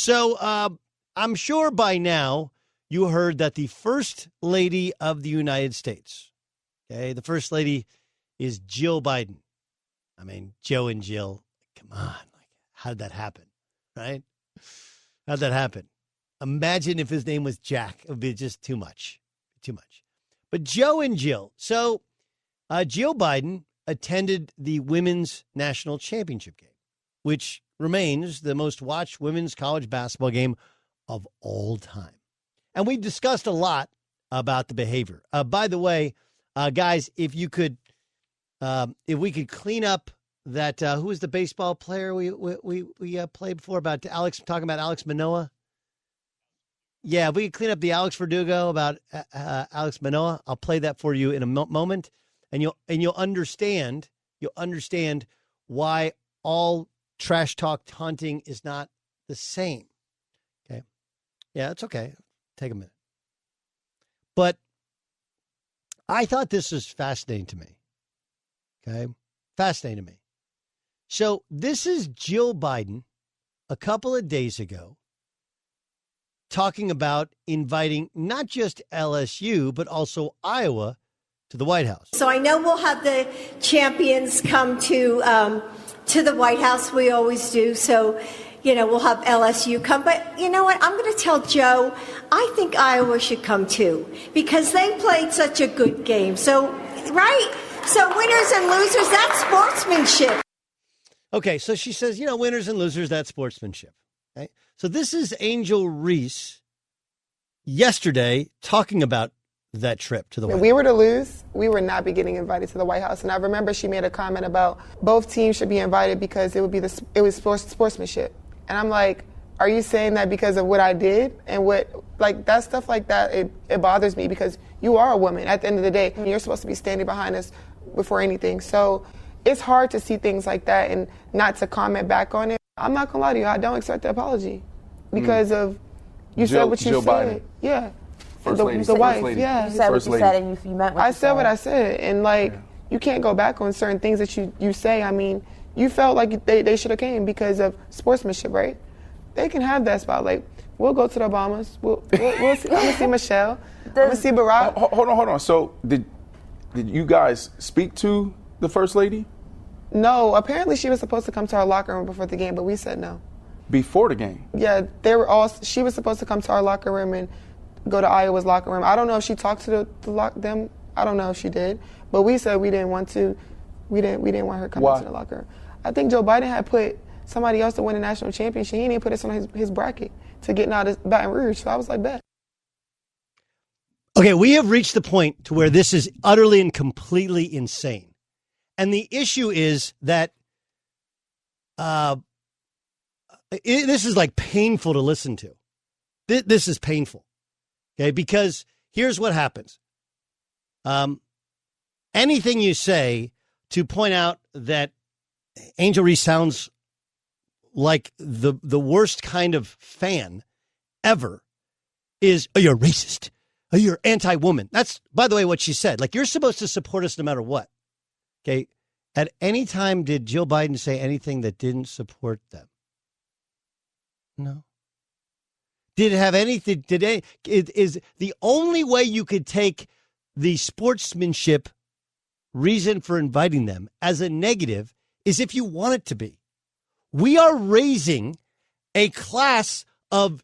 So I'm sure by now you heard that the First Lady of the United States, okay, the First Lady is Jill Biden. I mean, Joe and Jill, come on. Like, how did that happen, right? How'd that happen? Imagine if his name was Jack. It would be just too much. Too much. But Joe and Jill. So Jill Biden attended the Women's National Championship game, which remains the most watched women's college basketball game of all time. And we discussed a lot about the behavior. By the way, guys, if we could clean up that, who was the baseball player we played before about talking about Alex Manoah? Yeah, if we could clean up the Alex Verdugo about Alex Manoah, I'll play that for you in a moment, and you'll understand why all trash talk taunting is not the same. Okay, yeah, it's okay. Take a minute, but I thought this was fascinating to me. Okay, fascinating to me. So this is Jill Biden a couple of days ago talking about inviting not just LSU, but also Iowa to the White House. So I know we'll have the champions come to the White House. We always do. So, we'll have LSU come. But you know what? I'm going to tell Joe, I think Iowa should come too, because they played such a good game. So, right? So winners and losers, that's sportsmanship. Okay, so she says, winners and losers, that's sportsmanship. Okay? So this is Angel Reese yesterday talking about that trip to the White House. If we were to lose, we would not be getting invited to the White House. And I remember she made a comment about both teams should be invited because it was sportsmanship. And I'm like, are you saying that because of what I did? And that stuff like that, it bothers me because you are a woman at the end of the day. And you're supposed to be standing behind us before anything. So it's hard to see things like that and not to comment back on it. I'm not going to lie to you. I don't accept the apology because of you said what you Jill said. Biden. Yeah. First lady. The wife, lady. yeah. You said what you said and you meant what you said. I said what I said. And, you can't go back on certain things that you say. I mean, you felt like they should have came because of sportsmanship, right? They can have that spot. Like, we'll go to the Obamas. We'll see, I'm going to see Michelle. I'm going to see Barack. Hold on. So did you guys speak to the First Lady? No. Apparently she was supposed to come to our locker room before the game, but we said no. Before the game? Yeah, she was supposed to come to our locker room and go to Iowa's locker room. I don't know if she talked to them. I don't know if she did. But we said we didn't want to. We didn't want her coming to the locker room. I think Joe Biden had put somebody else to win a national championship. He didn't put us on his bracket to get out of Baton Rouge. So I was like, bet. Okay, we have reached the point to where this is utterly and completely insane. And the issue is that this is like painful to listen to. This is painful. Okay, because here's what happens. Anything you say to point out that Angel Reese sounds like the worst kind of fan ever is, oh, you're racist. Oh, you're anti-woman. That's, by the way, what she said. Like, you're supposed to support us no matter what. Okay. At any time, did Jill Biden say anything that didn't support them? No. Did it have anything? Is the only way you could take the sportsmanship reason for inviting them as a negative is if you want it to be. We are raising a class of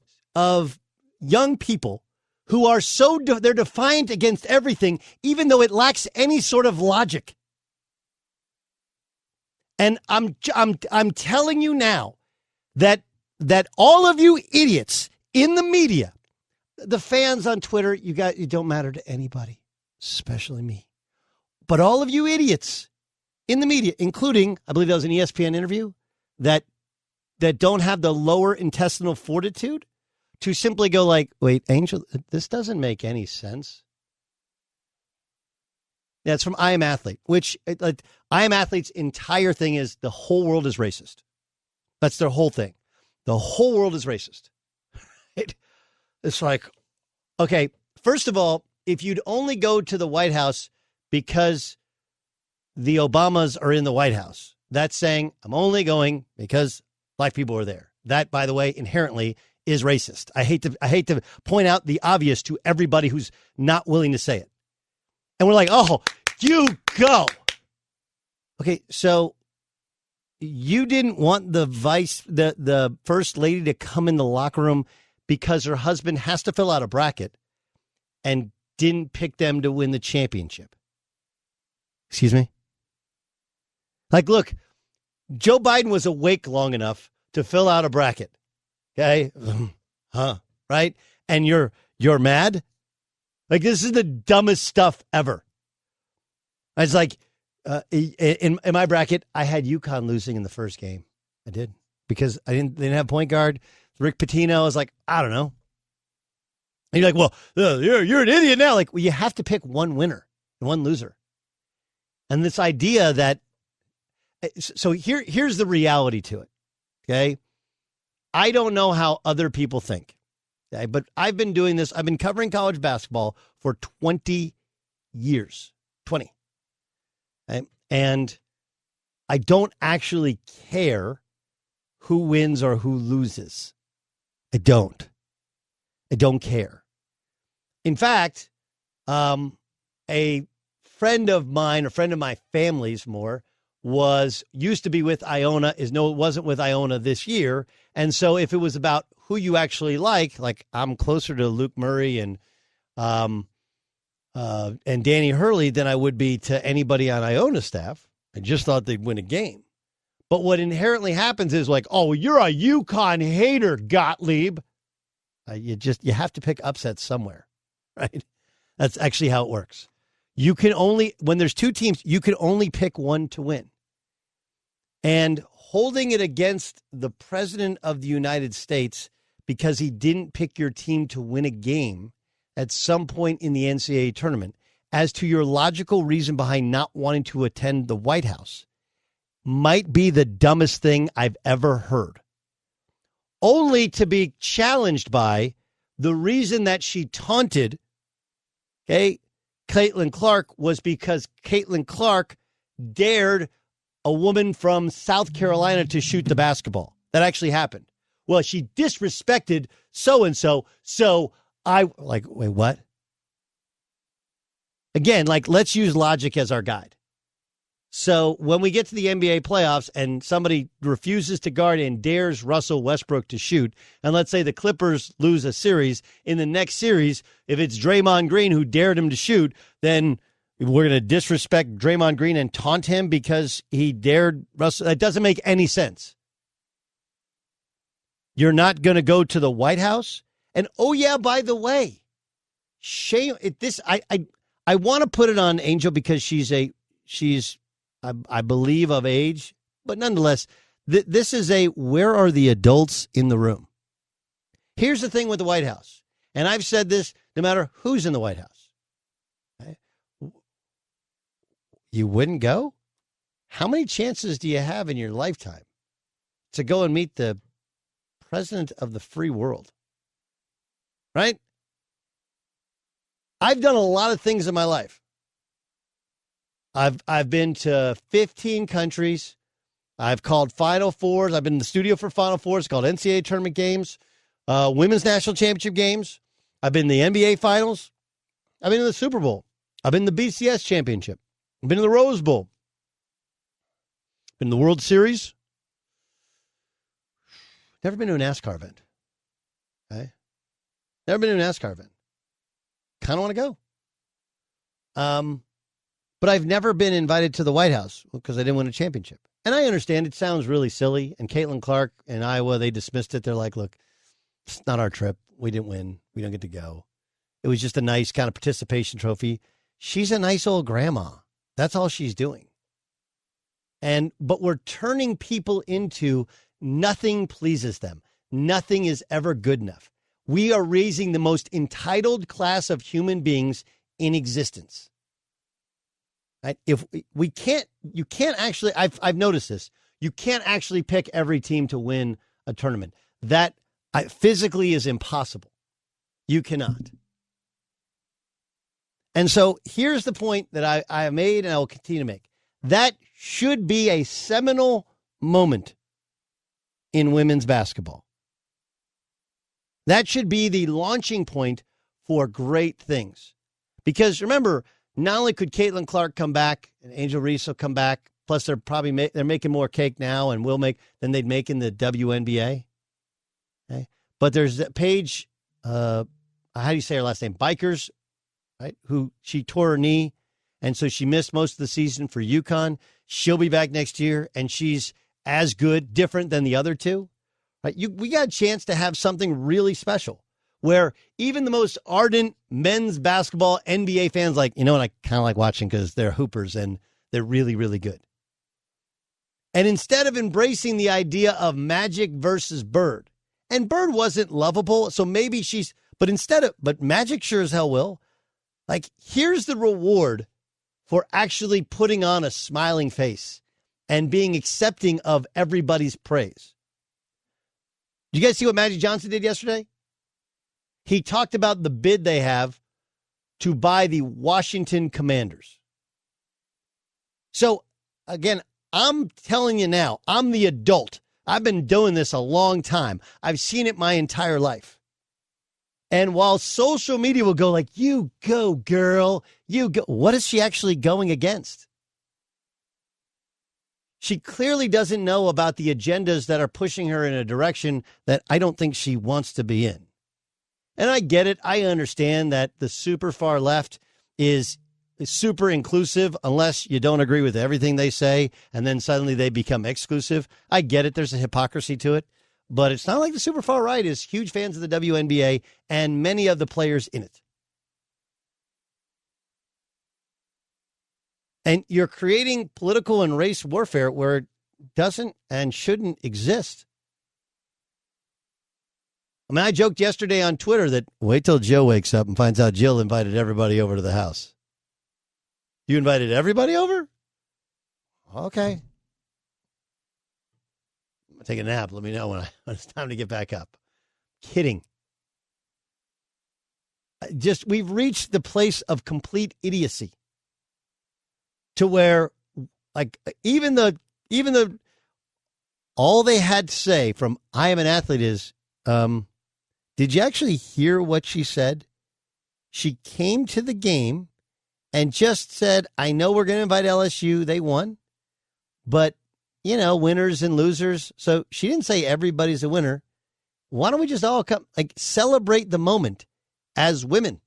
young people who are they're defiant against everything, even though it lacks any sort of logic. And I'm telling you now that all of you idiots in the media, the fans on Twitter, you don't matter to anybody, especially me. But all of you idiots in the media, including, I believe that was an ESPN interview, that don't have the lower intestinal fortitude to simply go like, wait, Angel, this doesn't make any sense. Yeah, it's from I Am Athlete, which I Am Athlete's entire thing is the whole world is racist. That's their whole thing. The whole world is racist. It's like, okay, first of all, if you'd only go to the White House because the Obamas are in the White House, that's saying I'm only going because black people are there. That, by the way, inherently is racist. I hate to point out the obvious to everybody who's not willing to say it. And we're like, oh, you go. Okay, so you didn't want the first lady to come in the locker room because her husband has to fill out a bracket and didn't pick them to win the championship. Excuse me? Like, look, Joe Biden was awake long enough to fill out a bracket. Okay? Right? And you're mad? Like, this is the dumbest stuff ever. It's like, in my bracket, I had UConn losing in the first game. I did. Because they didn't have point guard. Rick Pitino was like, I don't know. And you're like, well, you're an idiot now. Like, well, you have to pick one winner and one loser. And this idea that, so here's the reality to it. Okay? I don't know how other people think. Okay? But I've been doing this. I've been covering college basketball for 20 years. 20. Okay? And I don't actually care who wins or who loses. I don't care. In fact, a friend of mine, a friend of my family's more, used to be with Iona, wasn't with Iona this year. And so if it was about who you actually like I'm closer to Luke Murray and Danny Hurley than I would be to anybody on Iona staff. I just thought they'd win a game. But what inherently happens is like, oh, you're a UConn hater, Gottlieb. You have to pick upsets somewhere, right? That's actually how it works. When there's two teams, you can only pick one to win. And holding it against the president of the United States because he didn't pick your team to win a game at some point in the NCAA tournament, as to your logical reason behind not wanting to attend the White House, might be the dumbest thing I've ever heard. Only to be challenged by the reason that she taunted, Caitlin Clark was because Caitlin Clark dared a woman from South Carolina to shoot the basketball. That actually happened. Well, she disrespected so-and-so, so I, wait, what? Again, let's use logic as our guide. So when we get to the NBA playoffs and somebody refuses to guard and dares Russell Westbrook to shoot, and let's say the Clippers lose a series, in the next series, if it's Draymond Green who dared him to shoot, then we're going to disrespect Draymond Green and taunt him because he dared Russell. That doesn't make any sense. You're not going to go to the White House? And, oh, yeah, by the way, shame. I want to put it on Angel because she's I believe of age, but nonetheless, this is where are the adults in the room? Here's the thing with the White House, and I've said this no matter who's in the White House. Okay? You wouldn't go? How many chances do you have in your lifetime to go and meet the president of the free world? Right? I've done a lot of things in my life. I've been to 15 countries. I've called Final Fours. I've been in the studio for Final Fours, called NCAA tournament games, women's national championship games. I've been in the NBA finals. I've been in the Super Bowl. I've been in the BCS championship. I've been in the Rose Bowl. Been in the World Series. Never been to a NASCAR event. Okay? Never been to a NASCAR event. Kind of want to go. But I've never been invited to the White House because I didn't win a championship. And I understand it sounds really silly. And Caitlin Clark in Iowa, they dismissed it. They're like, look, it's not our trip. We didn't win. We don't get to go. It was just a nice kind of participation trophy. She's a nice old grandma. That's all she's doing. But we're turning people into nothing pleases them. Nothing is ever good enough. We are raising the most entitled class of human beings in existence. Right? If we can't, you can't actually, I've noticed this. You can't actually pick every team to win a tournament. That physically is impossible. You cannot. And so here's the point that I have made and I will continue to make. That should be a seminal moment in women's basketball. That should be the launching point for great things. Because remember, not only could Caitlin Clark come back and Angel Reese will come back, plus they're probably they're making more cake now and will make than they'd make in the WNBA. Okay. But there's that Paige, how do you say her last name? Bikers, right? Who she tore her knee, and so she missed most of the season for UConn. She'll be back next year, and she's as good, different than the other two. Right? We got a chance to have something really special where even the most ardent men's basketball NBA fans like, you know what, I kind of like watching because they're hoopers and they're really, really good. And instead of embracing the idea of Magic versus Bird, and Bird wasn't lovable, so maybe but Magic sure as hell will. Like, here's the reward for actually putting on a smiling face and being accepting of everybody's praise. Did you guys see what Magic Johnson did yesterday? He talked about the bid they have to buy the Washington Commanders. So, again, I'm telling you now, I'm the adult. I've been doing this a long time. I've seen it my entire life. And while social media will go like, you go, girl, you go. What is she actually going against? She clearly doesn't know about the agendas that are pushing her in a direction that I don't think she wants to be in. And I get it. I understand that the super far left is super inclusive unless you don't agree with everything they say, and then suddenly they become exclusive. I get it. There's a hypocrisy to it. But it's not like the super far right is huge fans of the WNBA and many of the players in it. And you're creating political and race warfare where it doesn't and shouldn't exist. I mean, I joked yesterday on Twitter that wait till Joe wakes up and finds out Jill invited everybody over to the house. You invited everybody over? Okay. I'm going to take a nap. Let me know when it's time to get back up. Kidding. We've reached the place of complete idiocy to where, like, even the all they had to say from I am an athlete is, did you actually hear what she said? She came to the game and just said, I know we're going to invite LSU. They won. But, you know, winners and losers. So she didn't say everybody's a winner. Why don't we just all come, like, celebrate the moment as women?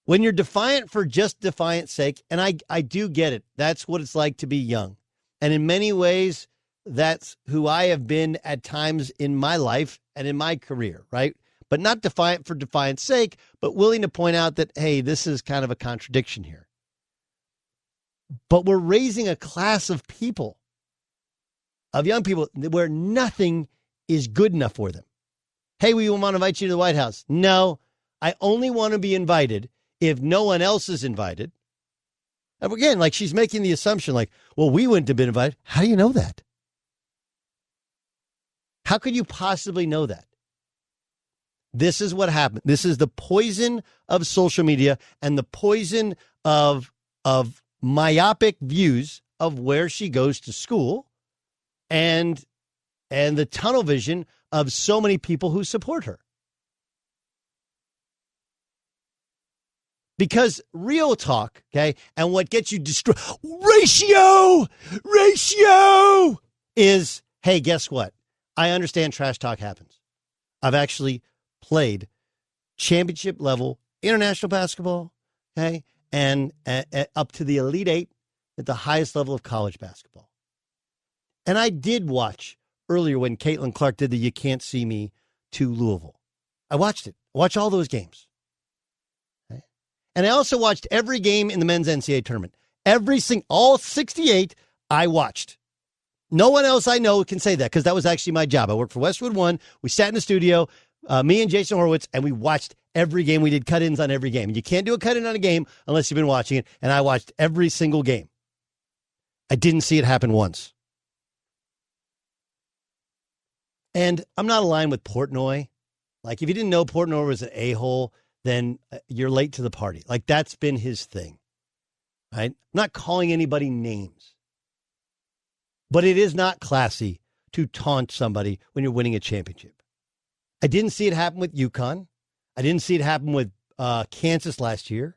When you're defiant for just defiant's sake, and I do get it. That's what it's like to be young. And in many ways, that's who I have been at times in my life and in my career, right? But not defiant for defiant's sake, but willing to point out that, hey, this is kind of a contradiction here. But we're raising a class of people, of young people, where nothing is good enough for them. Hey, we want to invite you to the White House. No, I only want to be invited if no one else is invited. And again, like, she's making the assumption like, well, we wouldn't have been invited. How do you know that? How could you possibly know that? This is what happened. This is the poison of social media and the poison of myopic views of where she goes to school and the tunnel vision of so many people who support her. Because real talk, okay, and what gets you destroyed, ratio is, hey, guess what? I understand trash talk happens. I've actually played championship level international basketball, okay, and up to the Elite Eight at the highest level of college basketball. And I did watch earlier when Caitlin Clark did the You Can't See Me to Louisville. I watched it. I watched all those games. Okay? And I also watched every game in the men's NCAA tournament. All 68 I watched. No one else I know can say that because that was actually my job. I worked for Westwood One. We sat in the studio, me and Jason Horowitz, and we watched every game. We did cut-ins on every game. You can't do a cut-in on a game unless you've been watching it, and I watched every single game. I didn't see it happen once. And I'm not aligned with Portnoy. Like, if you didn't know Portnoy was an a-hole, then you're late to the party. Like, that's been his thing. Right? I'm not calling anybody names. But it is not classy to taunt somebody when you're winning a championship. I didn't see it happen with UConn. I didn't see it happen with Kansas last year.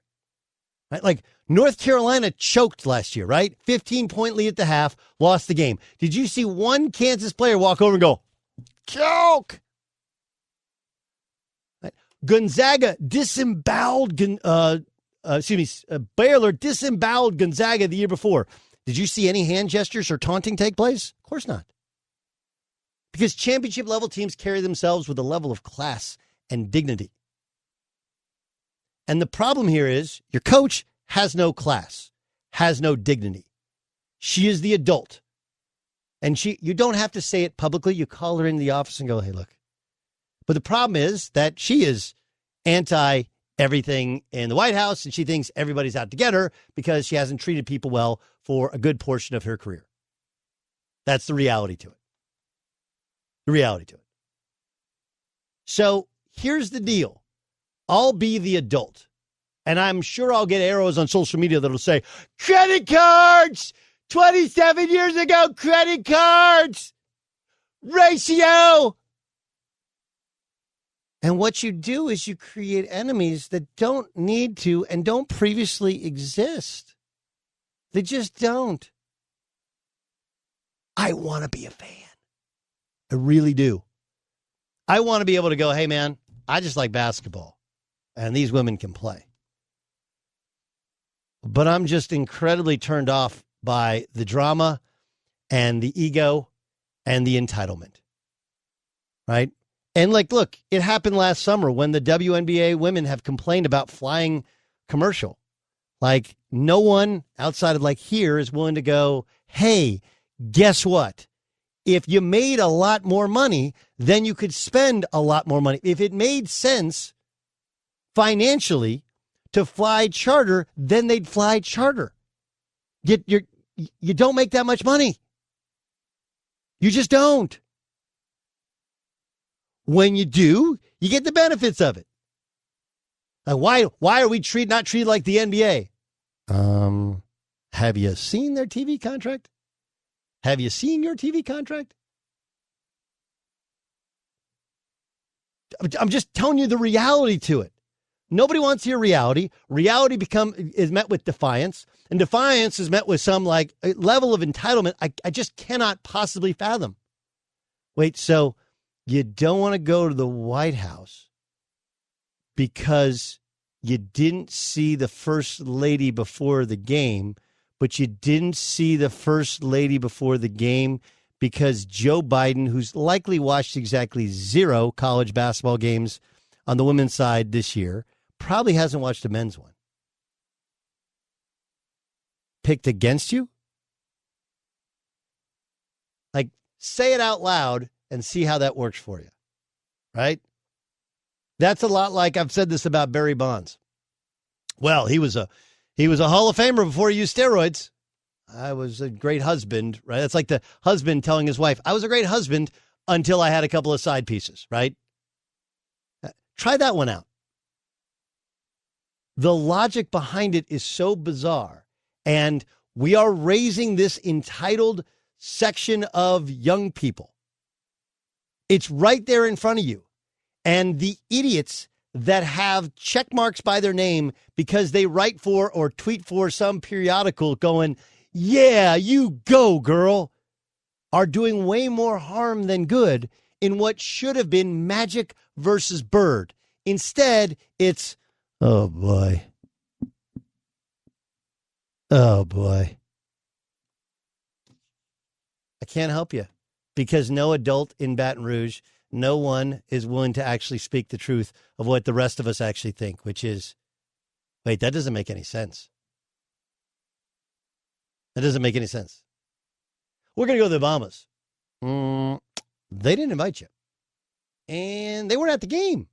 Right? Like North Carolina choked last year, right? 15-point lead at the half, lost the game. Did you see one Kansas player walk over and go, choke? Right? Gonzaga disemboweled, Baylor disemboweled Gonzaga the year before. Did you see any hand gestures or taunting take place? Of course not. Because championship level teams carry themselves with a level of class and dignity. And the problem here is your coach has no class, has no dignity. She is the adult. And you don't have to say it publicly. You call her in the office and go, hey, look. But the problem is that she is anti everything in the White House, and she thinks everybody's out to get her because she hasn't treated people well for a good portion of her career. That's the reality to it. The reality to it. So here's the deal. I'll be the adult, and I'm sure I'll get arrows on social media that'll say, credit cards, 27 years ago, credit cards, ratio. And what you do is you create enemies that don't need to and don't previously exist. They just don't. I want to be a fan. I really do. I want to be able to go, hey, man, I just like basketball. And these women can play. But I'm just incredibly turned off by the drama and the ego and the entitlement. Right? And look, it happened last summer when the WNBA women have complained about flying commercial. Like no one outside of here is willing to go, hey, guess what? If you made a lot more money, then you could spend a lot more money. If it made sense financially to fly charter, then they'd fly charter. You don't make that much money. You just don't. When you do, you get the benefits of it. Like why are we not treated like the NBA? Have you seen their TV contract? Have you seen your TV contract? I'm just telling you the reality to it. Nobody wants to hear reality. Reality is met with defiance, and defiance is met with some level of entitlement I just cannot possibly fathom. Wait, so you don't want to go to the White House because you didn't see the First Lady before the game, but you didn't see the First Lady before the game because Joe Biden, who's likely watched exactly 0 college basketball games on the women's side this year, probably hasn't watched a men's one. Picked against you? Say it out loud and see how that works for you. Right? That's a lot like I've said this about Barry Bonds. Well, he was a Hall of Famer before he used steroids. I was a great husband, right? That's like the husband telling his wife, I was a great husband until I had a couple of side pieces, right? Try that one out. The logic behind it is so bizarre. And we are raising this entitled section of young people. It's right there in front of you. And the idiots that have check marks by their name because they write for or tweet for some periodical going, yeah, you go, girl, are doing way more harm than good in what should have been Magic versus Bird. Instead, it's, oh, boy. Oh, boy. I can't help you because no adult in Baton Rouge, no one is willing to actually speak the truth of what the rest of us actually think, which is, wait, that doesn't make any sense. That doesn't make any sense. We're going to go to the Obamas. They didn't invite you. And they weren't at the game.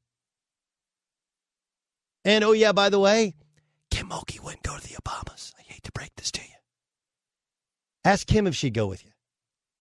And, oh, yeah, by the way, Kim Mulkey wouldn't go to the Obamas. I hate to break this to you. Ask Kim if she'd go with you.